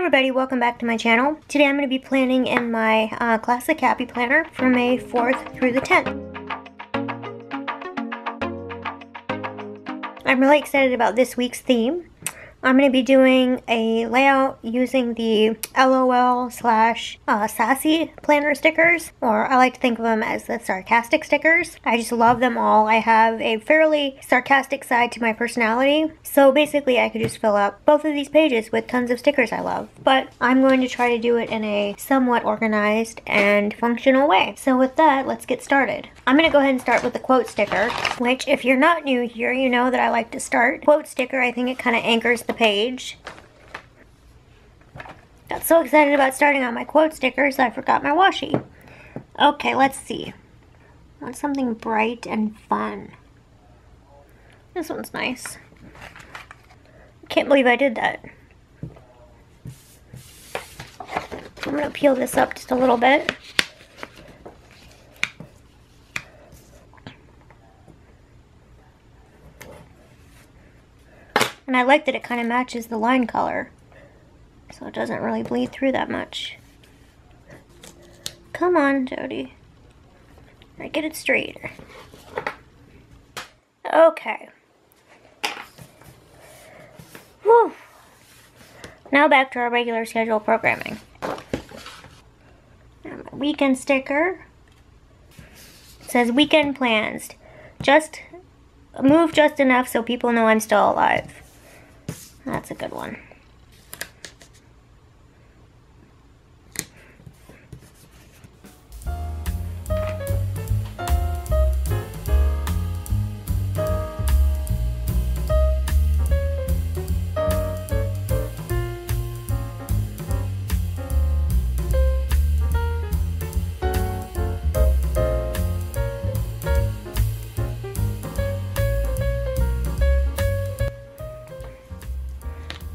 everybody, welcome back to my channel. Today I'm going to be planning in my classic happy planner from May 4th through the 10th. I'm really excited about this week's theme. I'm going to be doing a layout using the LOL/sassy planner stickers, or I like to think of them as the sarcastic stickers. I just love them all. I have a fairly sarcastic side to my personality, so basically I could just fill up both of these pages with tons of stickers I love. But I'm going to try to do it in a somewhat organized and functional way. So with that, let's get started. I'm going to go ahead and start with the quote sticker, which if you're not new here, you know that I like to start. Quote sticker, I think it kind of anchors the page. Got so excited about starting on my quote stickers I forgot my washi. Okay, let's see. I want something bright and fun. This one's nice. Can't believe I did that. I'm gonna peel this up just a little bit. And I like that it kind of matches the line color, so it doesn't really bleed through that much. Come on, Jody. Alright, get it straight. Okay. Whew. Now back to our regular schedule programming. Now my weekend sticker. It says weekend plans. Just move just enough so people know I'm still alive. That's a good one.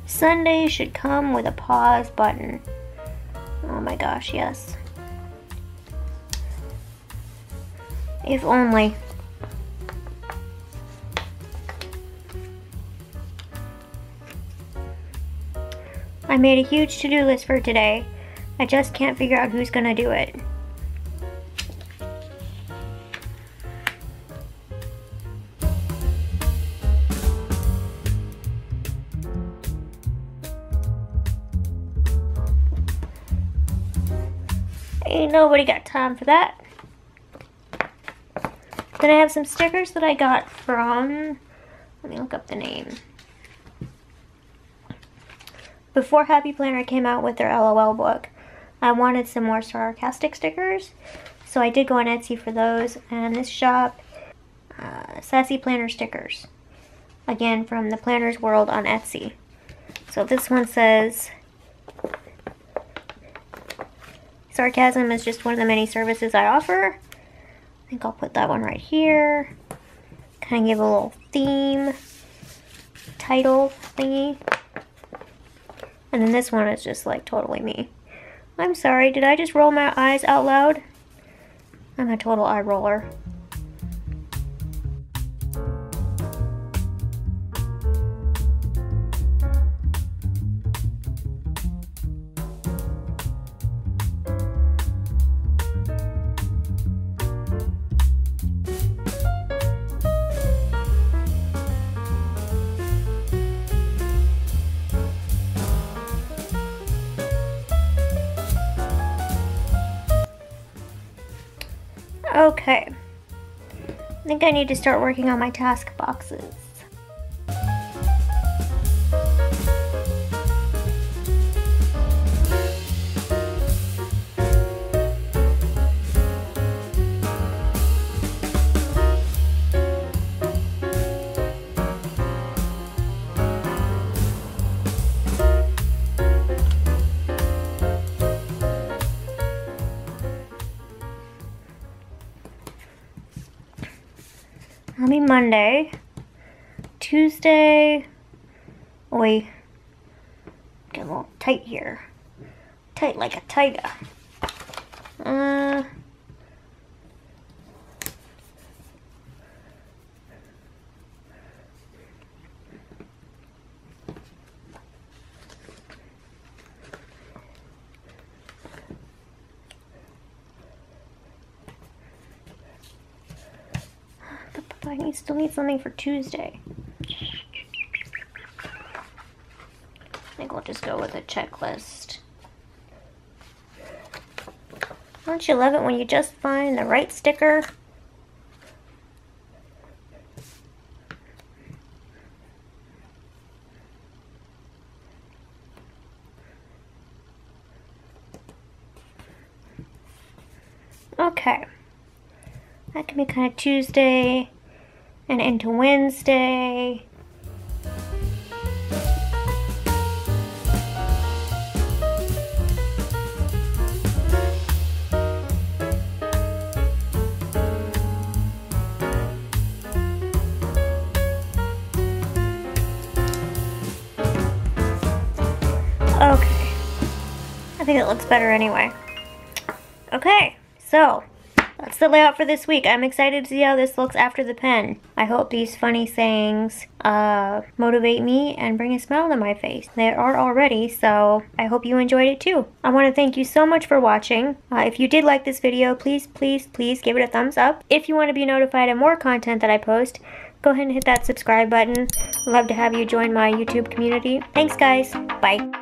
Sunday should come with a pause button. Oh my gosh, yes. If only. I made a huge to-do list for today. I just can't figure out who's gonna do it. Ain't nobody got time for that. Then I have some stickers that I got from, let me look up the name. Before Happy Planner came out with their LOL book, I wanted some more sarcastic stickers, so I did go on Etsy for those, and this shop, Sassy Planner Stickers, again from the Planner's World on Etsy. So this one says, sarcasm is just one of the many services I offer. I think I'll put that one right here. Kind of give a little theme, title thingy. And then this one is just like totally me. I'm sorry, did I just roll my eyes out loud? I'm a total eye roller. Okay, I think I need to start working on my task boxes. That'll be Monday. Tuesday. Oi. Get a little tight here. Tight like a tiger. I still need something for Tuesday. I think we'll just go with a checklist. Don't you love it when you just find the right sticker? Okay. That can be kind of Tuesday and into Wednesday. Okay. I think it looks better anyway. Okay, so that's the layout for this week. I'm excited to see how this looks after the pen. I hope these funny sayings motivate me and bring a smile to my face. They are already, so I hope you enjoyed it too. I want to thank you so much for watching. If you did like this video, please, please, please give it a thumbs up. If you want to be notified of more content that I post, go ahead and hit that subscribe button. I'd love to have you join my YouTube community. Thanks, guys. Bye.